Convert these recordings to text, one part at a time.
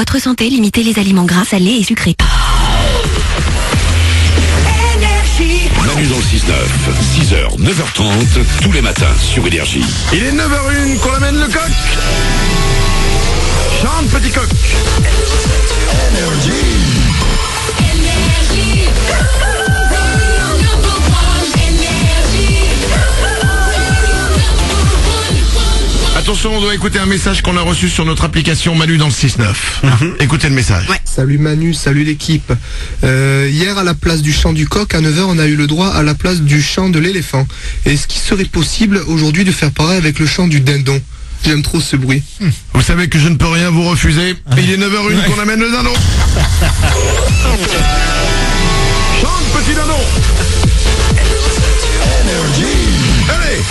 votre santé, limitez les aliments gras, salés et sucrés. Manu dans le 6-9, 6h, 9h30, tous les matins sur Énergie. Il est 9h01 qu'on amène le coq. Chante petit coq. Attention, on doit écouter un message qu'on a reçu sur notre application Manu dans le 6-9. Écoutez le message. Ouais. Salut Manu, salut l'équipe. Hier, à la place du chant du coq, à 9h, on a eu le droit à la place du chant de l'éléphant. Est-ce qu'il serait possible aujourd'hui de faire pareil avec le chant du dindon? J'aime trop ce bruit. Vous savez que je ne peux rien vous refuser. Il est 9h01 qu'on amène le dindon. Chante petit dindon. Allez.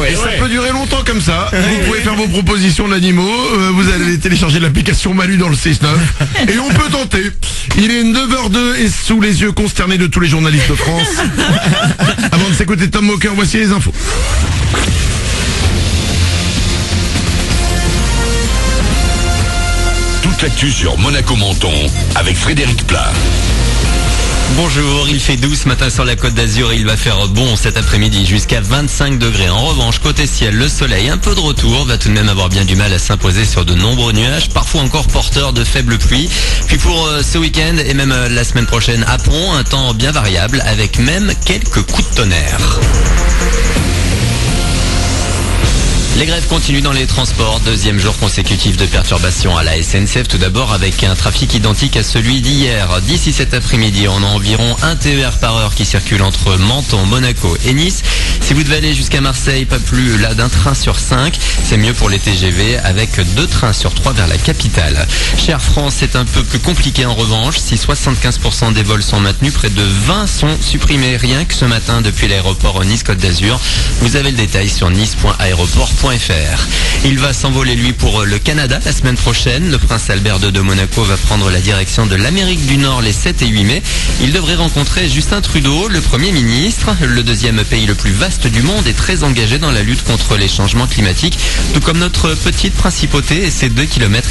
Et ça peut durer longtemps comme ça. Vous pouvez faire vos propositions d'animaux. Vous allez télécharger l'application Manu dans le 6-9. Et on peut tenter. Il est 9h02 et sous les yeux consternés de tous les journalistes de France. Avant de s'écouter Tom Mocker, voici les infos. Toute l'actu sur Monaco-Menton avec Frédéric Plat. Bonjour, il fait 12 ce matin sur la Côte d'Azur et il va faire bon cet après-midi jusqu'à 25 degrés. En revanche, côté ciel, le soleil un peu de retour va tout de même avoir bien du mal à s'imposer sur de nombreux nuages, parfois encore porteurs de faibles pluies. Puis pour ce week-end et même la semaine prochaine à Pont, un temps bien variable avec même quelques coups de tonnerre. Les grèves continuent dans les transports. Deuxième jour consécutif de perturbations à la SNCF. Tout d'abord avec un trafic identique à celui d'hier. D'ici cet après-midi, on a environ un TER par heure qui circule entre Menton, Monaco et Nice. Si vous devez aller jusqu'à Marseille, pas plus là d'un train sur 5. C'est mieux pour les TGV avec 2 trains sur 3 vers la capitale. Chez Air France, c'est un peu plus compliqué en revanche. Si 75% des vols sont maintenus, près de 20 sont supprimés rien que ce matin depuis l'aéroport Nice-Côte d'Azur. Vous avez le détail sur nice.aéroport.fr. Il va s'envoler lui pour le Canada la semaine prochaine. Le prince Albert II de Monaco va prendre la direction de l'Amérique du Nord les 7 et 8 mai. Il devrait rencontrer Justin Trudeau, le Premier ministre. Le deuxième pays le plus vaste du monde est très engagé dans la lutte contre les changements climatiques, tout comme notre petite principauté et ses 2 km².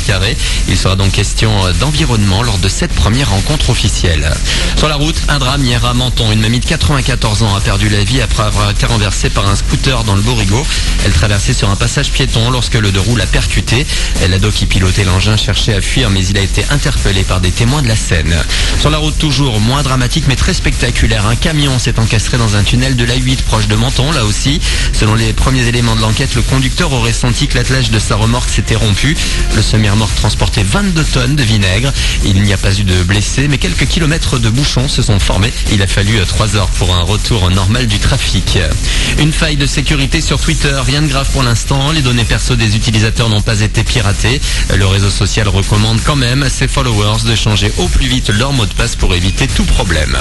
Il sera donc question d'environnement lors de cette première rencontre officielle. Sur la route, un drame hier à Menton. Une mamie de 94 ans a perdu la vie après avoir été renversée par un scooter dans le Borigo. Elle traversait sur un passage piéton lorsque le deux roues l'a percuté. L'ado qui pilotait l'engin cherchait à fuir, mais il a été interpellé par des témoins de la scène. Sur la route toujours, moins dramatique mais très spectaculaire. Un camion s'est encastré dans un tunnel de l'A8 proche de Menton. Là aussi, selon les premiers éléments de l'enquête, le conducteur aurait senti que l'attelage de sa remorque s'était rompu. Le semi-remorque transportait 22 tonnes de vinaigre. Il n'y a pas eu de blessés, mais quelques kilomètres de bouchons se sont formés. Il a fallu 3 heures pour un retour normal du trafic. Une faille de sécurité sur Twitter, rien de grave pour l'instant. Les données perso des utilisateurs n'ont pas été piratées. Le réseau social recommande quand même à ses followers de changer au plus vite leur mot de passe pour éviter tout problème.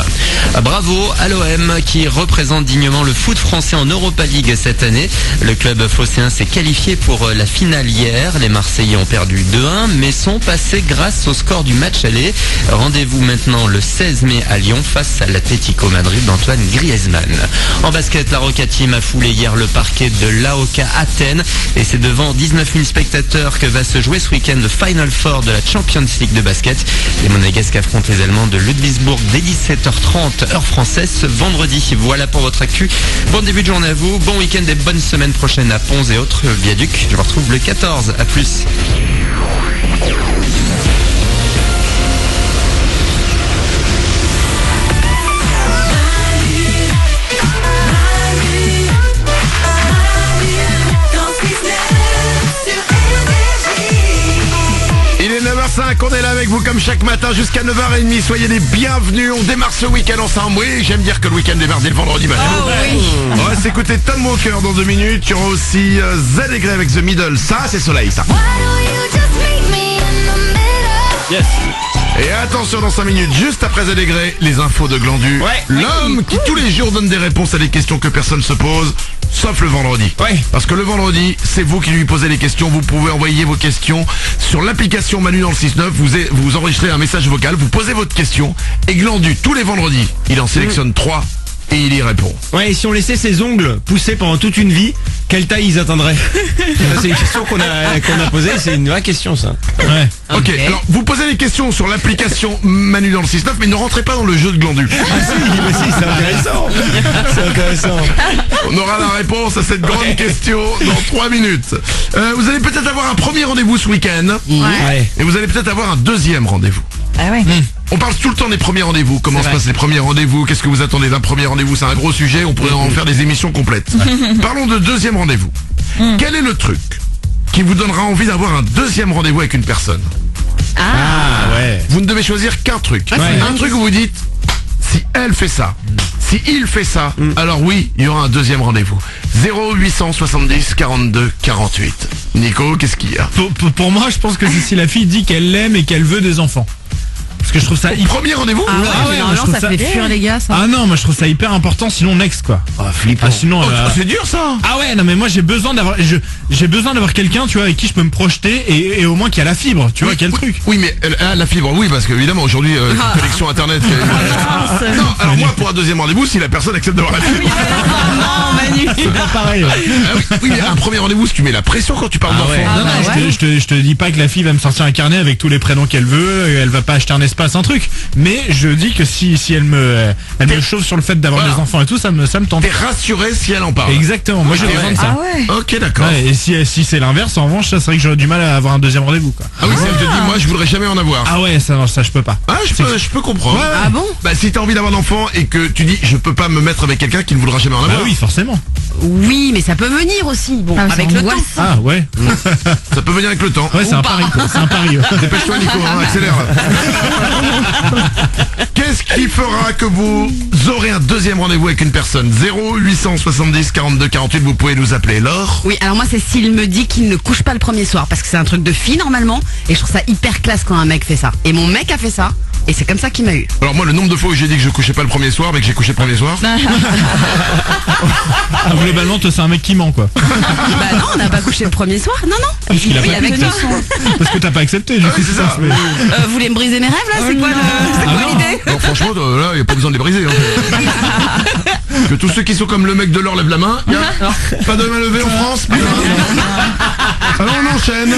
Bravo à l'OM qui représente dignement le foot français en Europa League cette année. Le club phocéen s'est qualifié pour la finale hier. Les Marseillais ont perdu 2-1 mais sont passés grâce au score du match aller. Rendez-vous maintenant le 16 mai à Lyon face à l'Atlético Madrid d'Antoine Griezmann. En basket, la Roca Team a foulé hier le parquet de l'AOK Athènes et c'est devant 19 000 spectateurs que va se jouer ce week-end le Final Four de la Champions League de basket. Les Monégasques affrontent les Allemands de Ludwigsburg dès 17h30 heure française ce vendredi. Voilà pour votre actu. Bon début de journée à vous, bon week-end et bonne semaine prochaine à Ponts et autres viaducs. Je vous retrouve le 14. À plus. On est là avec vous comme chaque matin jusqu'à 9h30. Soyez les bienvenus. On démarre ce week-end ensemble. Oui, j'aime dire que le week-end démarre dès le vendredi matin. Oh oui. On va s'écouter Tom Walker dans 2 minutes. Il y aura aussi Z et Grey avec The Middle. Ça, c'est Soleil, ça. Yes. Et attention, dans 5 minutes, juste après Z et Grey, les infos de Glandu. Ouais. L'homme qui tous les jours donne des réponses à des questions que personne se pose, sauf le vendredi. Ouais. Parce que le vendredi, c'est vous qui lui posez les questions. Vous pouvez envoyer vos questions sur l'application Manu dans le 6-9. Vous enregistrez un message vocal, vous posez votre question. Et Glandu, tous les vendredis, il en sélectionne 3 et il y répond. Ouais, et si on laissait ses ongles pousser pendant toute une vie, quelle taille ils atteindraient? C'est une question qu'on a posée, c'est une vraie question ça. Ouais. Ok, alors vous posez des questions sur l'application Manu dans le 6-9, mais ne rentrez pas dans le jeu de glandu. Ah si, c'est intéressant. C'est intéressant. On aura la réponse à cette grande question dans 3 minutes. Vous allez peut-être avoir un premier rendez-vous ce week-end. Ouais. Et vous allez peut-être avoir un deuxième rendez-vous. Ah ouais. On parle tout le temps des premiers rendez-vous. Comment se passent les premiers rendez-vous? Qu'est-ce que vous attendez d'un premier rendez-vous? C'est un gros sujet, on pourrait en faire des émissions complètes. Parlons de deuxième rendez-vous. Quel est le truc qui vous donnera envie d'avoir un deuxième rendez-vous avec une personne? Ah ouais. Vous ne devez choisir qu'un truc. Un truc où vous dites, si elle fait ça, si il fait ça, alors oui, il y aura un deuxième rendez-vous. 0870 42 48. Nico, qu'est-ce qu'il y a? Pour moi, je pense que c'est si la fille dit qu'elle l'aime et qu'elle veut des enfants. Parce que je trouve ça hyper... Premier rendez-vous? Ah ouais, moi, je normalement trouve ça fait fuir les gars ça. Ah non, moi je trouve ça hyper important, sinon next quoi. Flippant. Ah sinon... c'est dur ça. Ah ouais, non mais moi j'ai besoin d'avoir quelqu'un, tu vois, avec qui je peux me projeter et au moins qui a la fibre, tu vois, quel truc. Oui, mais la fibre, oui, parce qu'évidemment aujourd'hui, connexion internet. Non, alors moi pour un deuxième rendez-vous, si la personne accepte d'avoir la fibre. Non Manu. C'est pas pareil. Ouais. Oui, mais un premier rendez-vous, si tu mets la pression quand tu parles d'enfant. Ouais. Non, bah ouais. je te dis pas que la fille va me sortir un carnet avec tous les prénoms qu'elle veut, elle va pas acheter un espace, un truc. Mais je dis que si elle me chauffe sur le fait d'avoir des enfants et tout, ça me tente. T'es rassuré si elle en parle. Exactement, moi j'ai besoin de ça. Ah ouais. Ok, d'accord. Ouais, et si c'est l'inverse, en revanche, ça serait que j'aurais du mal à avoir un deuxième rendez-vous quoi. Ah oui, si elle te dit, moi je voudrais jamais en avoir. Ah ouais, ça je peux pas. Ah, je peux comprendre. Ouais, ouais. Ah bon? Bah si t'as envie d'avoir un enfant et que tu dis je peux pas me mettre avec quelqu'un qui ne voudra jamais en Bah avoir. oui, forcément. Oui, mais ça peut venir aussi. Bon, Ah, avec c'est le temps. angoissant. Ah ouais. Ça peut venir avec le temps. Ouais, c'est un pari quoi. C'est un pari. Ouais. Dépêche-toi Nico, accélère. Qu'est-ce qui fera que vous aurez un deuxième rendez-vous avec une personne? 0870 42 48, vous pouvez nous appeler. Laure? Oui, alors moi c'est s'il me dit qu'il ne couche pas le premier soir, parce que c'est un truc de fille normalement, et je trouve ça hyper classe quand un mec fait ça. Et mon mec a fait ça, et c'est comme ça qu'il m'a eu. Alors moi le nombre de fois où j'ai dit que je couchais pas le premier soir, mais que j'ai couché le premier soir. Ah, globalement, toi c'est un mec qui ment quoi. Bah non, on n'a pas couché le premier soir, non. Parce qu'il a Oui, pas avec tenu. toi. Parce que t'as pas accepté. Du Ah coup, oui, c'est ça. Vous voulez me briser mes rêves là? C'est quoi l'idée? Non, franchement, là, y a pas besoin de les briser. Hein. Que tous ceux qui sont comme le mec de l'or lèvent la main. Pas de main levée en France. Alors on enchaîne.